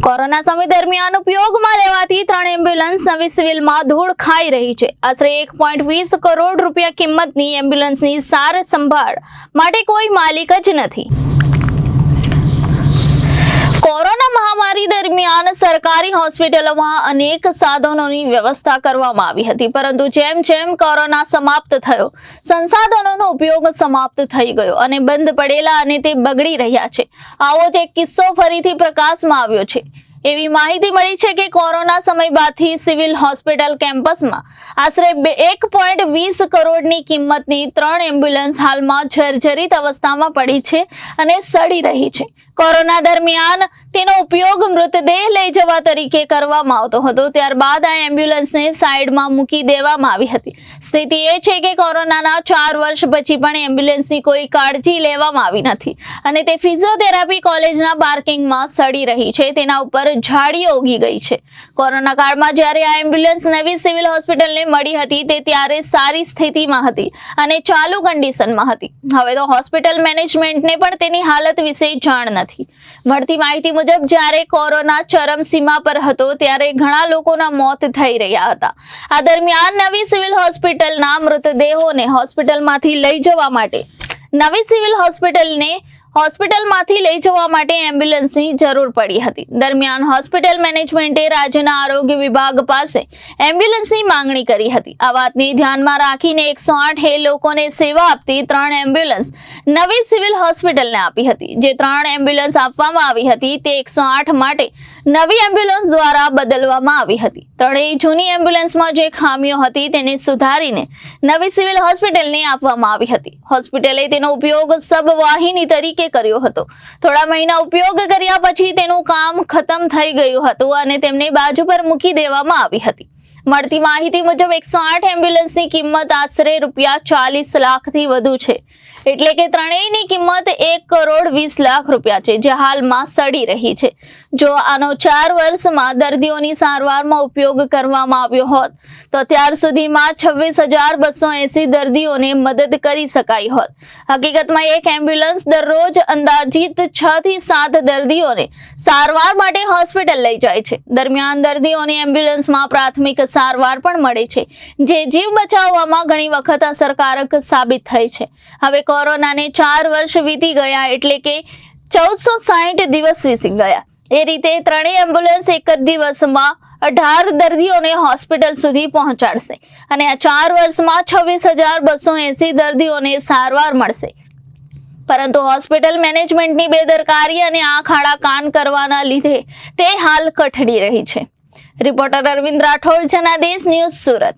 Corona સમય દરમિયાન ઉપયોગમાં લેવાતી 3 એમ્બ્યુલન્સ નવી સિવિલમાં ધૂળ ખાઈ રહી છે। આશરે 1.20 કરોડ રૂપિયા કિંમતની એમ્બ્યુલન્સની સાર સંભાળ માટે કોઈ માલિક જ નથી। કોરોના મહામારી દરમિયાન સરકારી હોસ્પિટલોમાં અનેક સાધનોની વ્યવસ્થા કરવામાં આવી હતી, પરંતુ જેમ જેમ કોરોના સમાપ્ત થયો, સંસાધનોનો ઉપયોગ સમાપ્ત થઈ ગયો અને બંધ પડેલા અને તે બગડી રહ્યા છે। આવો જ એક કિસ્સો ફરીથી પ્રકાશમાં આવ્યો છે। એવી માહિતી મળી છે કે કોરોના સમય બાદથી સિવિલ હોસ્પિટલ કેમ્પસમાં આશરે 1.20 કરોડની કિંમતની 3 એમ્બ્યુલન્સ હાલમાં જર્જરિત અવસ્થામાં પડી છે અને સડી રહી છે। કોરોના દરમિયાન તેનો ઉપયોગ મૃતદેહ લઈ જવા તરીકે કરવામાં આવતો હતો, ત્યારબાદ આ એમ્બ્યુલન્સને સાઈડમાં મૂકી દેવામાં આવી હતી। સ્થિતિ એ છે કે કોરોનાના 4 વર્ષ પછી પણ એમ્બ્યુલન્સની કોઈ કાળજી લેવામાં આવી નથી અને તે ફિઝિયોથેરાપી કોલેજના પાર્કિંગમાં સડી રહી છે, તેના ઉપર ઝાડીઓ ઉગી ગઈ છે। કોરોના કાળમાં જ્યારે આ એમ્બ્યુલન્સ નવી સિવિલ હોસ્પિટલને મળી હતી તે ત્યારે સારી સ્થિતિમાં હતી અને ચાલુ કન્ડિશનમાં હતી। હવે તો હોસ્પિટલ મેનેજમેન્ટને પણ તેની હાલત વિશે જાણ નથી। મળતી માહિતી મુજબ જ્યારે કોરોના ચરમસીમા પર હતો ત્યારે ઘણા લોકોના મોત થઈ રહ્યા હતા। આ દરમિયાન નવી સિવિલ હોસ્પિટલના મૃતદેહોને હોસ્પિટલમાંથી લઈ જવા માટે એમ્બ્યુલન્સની જરૂર પડી હતી। દરમિયાન હોસ્પિટલ મેનેજમેન્ટે રાજ્યના આરોગ્ય વિભાગ પાસે એમ્બ્યુલન્સની માંગણી કરી હતી। આ વાતને ધ્યાનમાં રાખીને 108 લોકોને સેવા આપતી 3 એમ્બ્યુલન્સ નવી સિવિલ હોસ્પિટલને આપી હતી। જે 3 એમ્બ્યુલન્સ આપવામાં આવી હતી તે 108 માટે નવી એમ્બ્યુલન્સ દ્વારા બદલવામાં આવી હતી। ત્રણેય જૂની એમ્બ્યુલન્સમાં જે ખામીઓ હતી તેને સુધારીને નવી સિવિલ હોસ્પિટલને આપવામાં આવી હતી। હોસ્પિટલે તેનો ઉપયોગ સબવાહિની તરીકે કર્યો હતો। થોડા મહિના ઉપયોગ કર્યા પછી તેનું કામ ખતમ થઈ ગયું હતું અને તેમને બાજુ પર મૂકી દેવામાં આવી હતી। મળતી માહિતી મુજબ 108 એમ્બ્યુલન્સની કિંમત આશરે ₹40 લાખથી વધુ છે, એટલે કે ત્રણેયની કિંમત 1.20 કરોડ રૂપિયા છે, જે હાલમાં સડી રહી છે। જો આનો 4 વર્ષમાં દર્દીઓની સારવારમાં ઉપયોગ કરવામાં આવ્યો હોત તો ત્યાર સુધીમાં 26,280 દર્દીઓને મદદ કરી શકાઈ હોત। હકીકતમાં એક એમ્બ્યુલન્સ દરરોજ અંદાજિત 6 થી 7 દર્દીઓને સારવાર માટે હોસ્પિટલ લઈ જાય છે। દરમિયાન દર્દીઓની એમ્બ્યુલન્સમાં પ્રાથમિક સારવાર પણ મળે છે, જે જીવ બચાવવામાં ઘણી વખત અસરકારક સાબિત થઈ છે। હવે કોરોનાને 4 વર્ષ વીતી ગયા, એટલે કે 1460 દિવસ વીતી ગયા। એ રીતે ત્રણેય એમ્બ્યુલન્સ એક જ દિવસમાં 18 દર્દીઓને હોસ્પિટલ સુધી પહોંચાડશે અને આ 4 વર્ષમાં 26,280 દર્દીઓને સારવાર મળશે। પરંતુ હોસ્પિટલ મેનેજમેન્ટની બેદરકારી અને આંખ આડા કાન કરવાના લીધે તે હાલ કઠડી રહી છે। Reporter Arvind Rathod, Janadesh news, Surat.